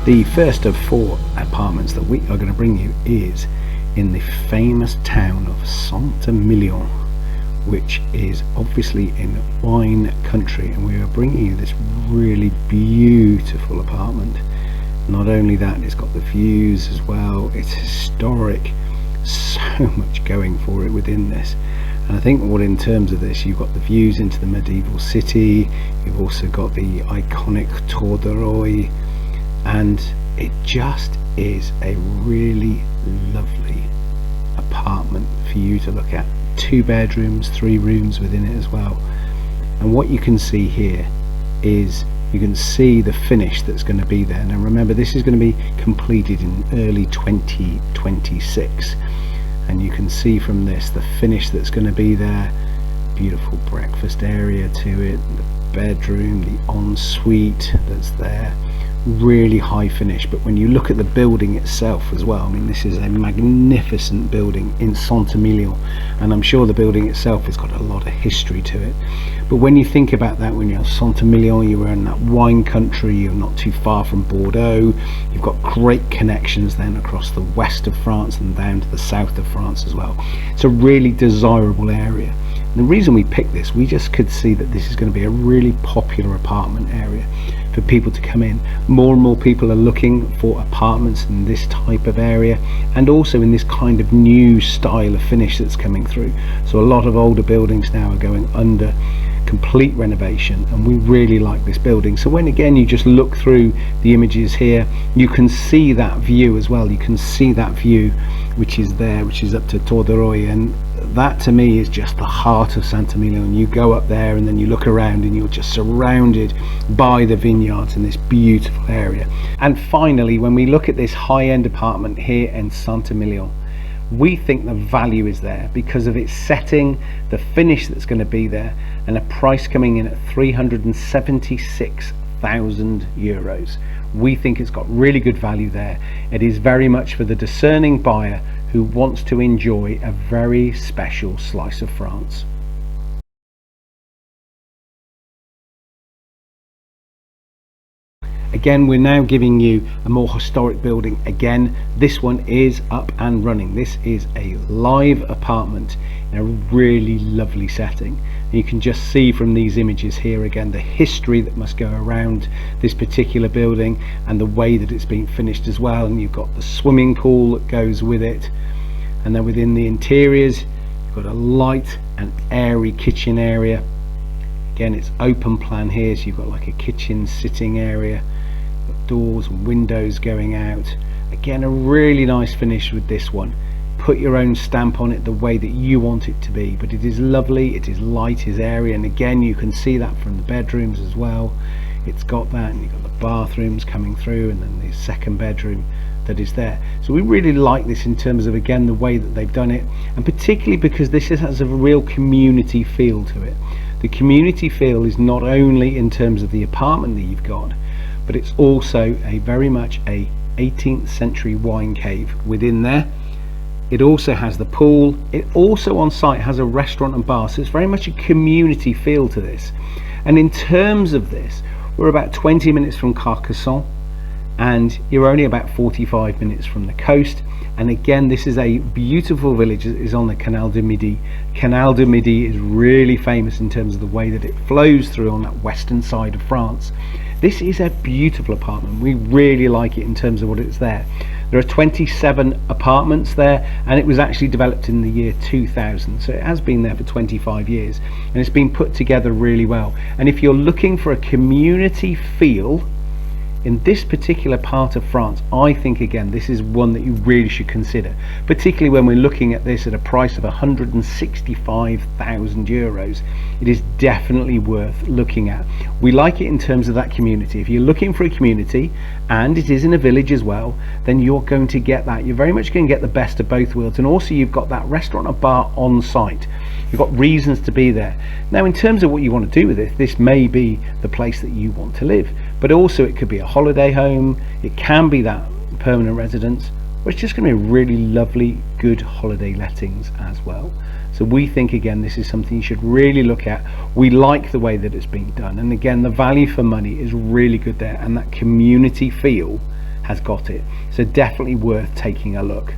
The first of 4 apartments that we are going to bring you is in the famous town of Saint-Émilion, which is obviously in wine country, and we are bringing you this really beautiful apartment. Not only that, it's got the views as well, it's historic, so much going for it within this. And I think what in terms of this, you've got the views into the medieval city, you've also got the iconic Tour de Roy, and it just is a really lovely apartment for you to look at. 2 bedrooms, 3 rooms within it as well. And what you can see here is you can see the finish that's going to be there. Now remember, this is going to be completed in early 2026, and you can see from this the finish that's going to be there. Beautiful breakfast area to it, the bedroom, the ensuite that's there, really high finish. But when you look at the building itself as well, I mean, this is a magnificent building in Saint-Émilion, and I'm sure the building itself has got a lot of history to it. But when you think about that, when you're in Saint-Émilion, you are in that wine country, you're not too far from Bordeaux, you've got great connections then across the west of France and down to the south of France as well. It's a really desirable area. And the reason we picked this, we just could see that this is going to be a really popular apartment area for people to come in. More and more people are looking for apartments in this type of area, and also in this kind of new style of finish that's coming through. So a lot of older buildings now are going under complete renovation, and we really like this building. So when again you just look through the images here, you can see that view as well. You can see that view which is there, which is up to Tour de Roy, and that to me is just the heart of Saint-Émilion. You go up there and then you look around and you're just surrounded by the vineyards in this beautiful area. And finally, when we look at this high-end apartment here in Saint-Émilion, we think the value is there because of its setting, the finish that's going to be there, and a price coming in at 376,000 euros. We think it's got really good value there. It is very much for the discerning buyer who wants to enjoy a very special slice of France. Again, we're now giving you a more historic building. Again, this one is up and running. This is a live apartment in a really lovely setting. And you can just see from these images here again the history that must go around this particular building and the way that it's been finished as well. And you've got the swimming pool that goes with it. And then within the interiors, you've got a light and airy kitchen area. Again, it's open plan here, so you've got like a kitchen sitting area, doors and windows going out. Again, a really nice finish with this one. Put your own stamp on it the way that you want it to be, but it is lovely, it is light, it's airy, and again you can see that from the bedrooms as well. It's got that, and you've got the bathrooms coming through, and then the second bedroom that is there. So we really like this in terms of, again, the way that they've done it, and particularly because this has a real community feel to it. The community feel is not only in terms of the apartment that you've got, but it's also a very much a 18th century wine cave within there. It also has the pool. It also on site has a restaurant and bar, so it's very much a community feel to this. And in terms of this, we're about 20 minutes from Carcassonne, and you're only about 45 minutes from the coast. And again, this is a beautiful village that is on the Canal du Midi. Canal du Midi is really famous in terms of the way that it flows through on that western side of France. This is a beautiful apartment. We really like it in terms of what it's there. There are 27 apartments there, and it was actually developed in the year 2000, so it has been there for 25 years, and it's been put together really well. And if you're looking for a community feel in this particular part of France, I think again this is one that you really should consider, particularly when we're looking at this at a price of 165,000 euros. It is definitely worth looking at. We like it in terms of that community. If you're looking for a community and it is in a village as well, then you're going to get that. You're very much going to get the best of both worlds, and also you've got that restaurant and bar on site. You've got reasons to be there. Now in terms of what you want to do with it, this may be the place that you want to live, but also it could be a holiday home, it can be that permanent residence, or it's just going to be really lovely good holiday lettings as well. So we think again this is something you should really look at. We like the way that it's being done, and again the value for money is really good there, and that community feel has got it. So definitely worth taking a look.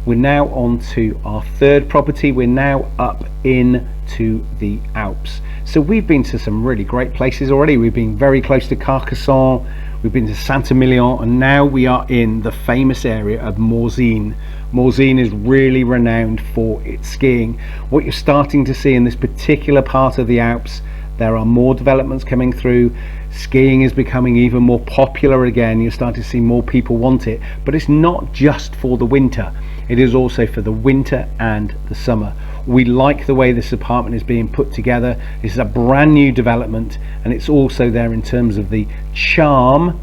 We're now on to our third property. We're now up into the Alps. So we've been to some really great places already. We've been very close to Carcassonne, we've been to Saint-Émilion, and now we are in the famous area of Morzine. Morzine is really renowned for its skiing. What you're starting to see in this particular part of the Alps, there are more developments coming through. Skiing is becoming even more popular again. You're starting to see more people want it, but it's not just for the winter. It is also for the winter and the summer. We like the way this apartment is being put together. This is a brand new development, and it's also there in terms of the charm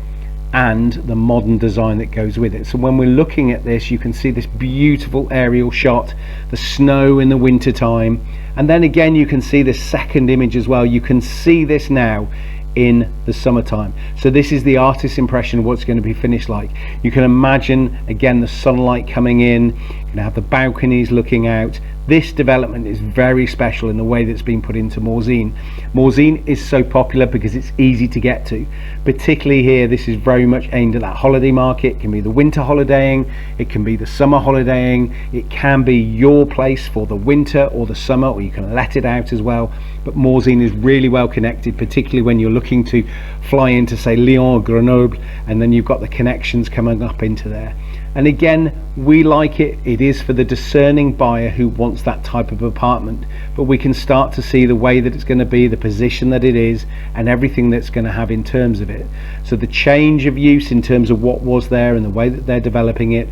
and the modern design that goes with it. So when we're looking at this, you can see this beautiful aerial shot, the snow in the winter time, and then again you can see this second image as well. You can see this now in the summertime. So this is the artist's impression of what's going to be finished like. You can imagine again the sunlight coming in, you can have the balconies looking out. This development is very special in the way that's been put into Morzine. Morzine is so popular because it's easy to get to. Particularly here, this is very much aimed at that holiday market. It can be the winter holidaying, it can be the summer holidaying, it can be your place for the winter or the summer, or you can let it out as well. But Morzine is really well connected, particularly when you're looking to fly into, say, Lyon or Grenoble, and then you've got the connections coming up into there. And again, we like it. It is for the discerning buyer who wants that type of apartment, but we can start to see the way that it's going to be, the position that it is, and everything that's going to have in terms of it. So the change of use in terms of what was there and the way that they're developing it,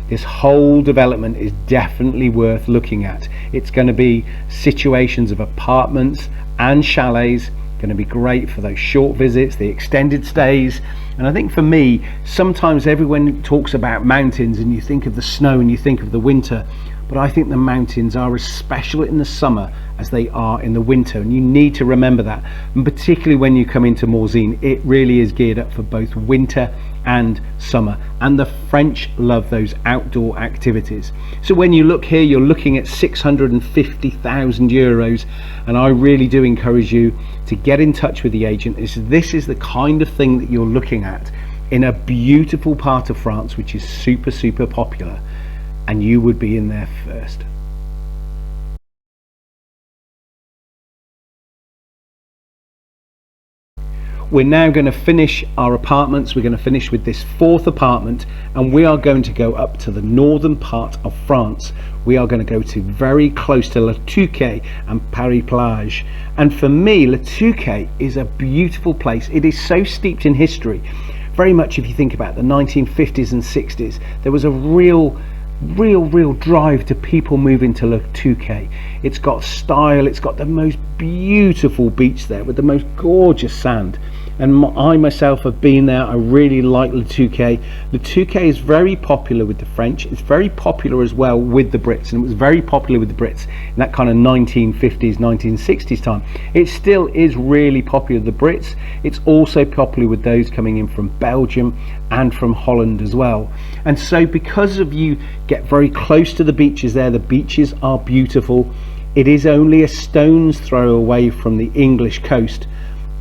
this whole development is definitely worth looking at. It's going to be situations of apartments and chalets, going to be great for those short visits, the extended stays. And I think for me, sometimes everyone talks about mountains and you think of the snow and you think of the winter, but I think the mountains are as special in the summer as they are in the winter, and you need to remember that. And particularly when you come into Morzine, it really is geared up for both winter and summer, and the French love those outdoor activities. So when you look here, you're looking at 650,000 euros, and I really do encourage you to get in touch with the agent. This is the kind of thing that you're looking at in a beautiful part of France, which is super popular, and you would be in there first. We're now going to finish our apartments. We're going to finish with this fourth apartment, and we are going to go up to the northern part of France. We are going to go to very close to Le Touquet and Paris Plage. And for me, Le Touquet is a beautiful place. It is so steeped in history. Very much, if you think about the 1950s and 60s, there was a real drive to people moving to Le Touquet. It's got style, it's got the most beautiful beach there with the most gorgeous sand, and I myself have been there. I really like Le Touquet. Le Touquet is very popular with the French. It's very popular as well with the Brits, and it was very popular with the Brits in that kind of 1950s 1960s time. It still is really popular with the Brits. It's also popular with those coming in from Belgium and from Holland as well. And so because of you get very close to the beaches there, the beaches are beautiful. It is only a stone's throw away from the English coast,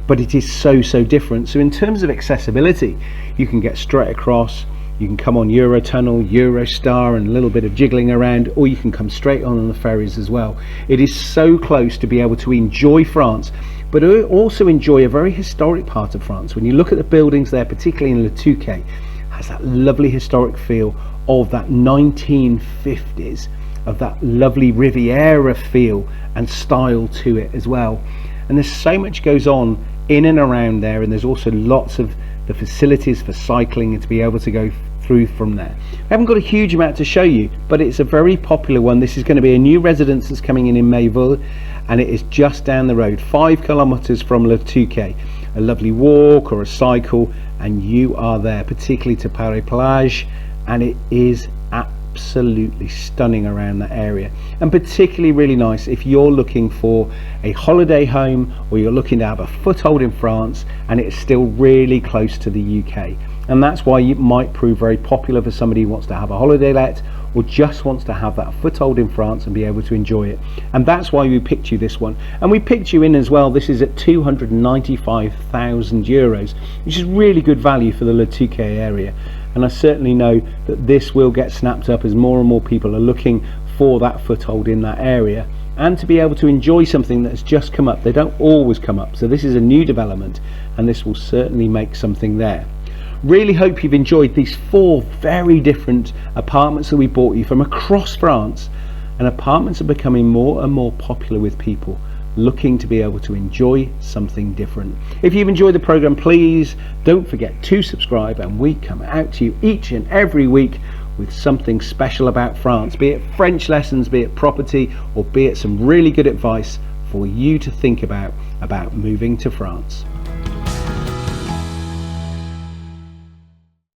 but it is so different. So in terms of accessibility, you can get straight across, you can come on Eurotunnel, Eurostar, and a little bit of jiggling around, or you can come straight on the ferries as well. It is so close to be able to enjoy France, but also enjoy a very historic part of France. When you look at the buildings there, particularly in Le Touquet, has that lovely historic feel of that 1950s, of that lovely Riviera feel and style to it as well. And there's so much goes on in and around there, and there's also lots of the facilities for cycling and to be able to go through from there. I haven't got a huge amount to show you, but it's a very popular one. This is going to be a new residence that's coming in Mayville, and it is just down the road, 5 kilometers from Le Touquet. A lovely walk or a cycle and you are there, particularly to Paris Plage, and it is absolutely stunning around that area, and particularly really nice if you're looking for a holiday home or you're looking to have a foothold in France and it's still really close to the UK. And that's why it might prove very popular for somebody who wants to have a holiday let, or just wants to have that foothold in France and be able to enjoy it. And that's why we picked you this one. And we picked you in as well. This is at 295,000 euros, which is really good value for the Le Touquet area. And I certainly know that this will get snapped up as more and more people are looking for that foothold in that area, and to be able to enjoy something that's just come up. They don't always come up, so this is a new development, and this will certainly make something there. Really hope you've enjoyed these 4 very different apartments that we bought you from across France. And apartments are becoming more and more popular with people looking to be able to enjoy something different. If you've enjoyed the program, please don't forget to subscribe, and we come out to you each and every week with something special about France, be it French lessons, be it property, or be it some really good advice for you to think about moving to France.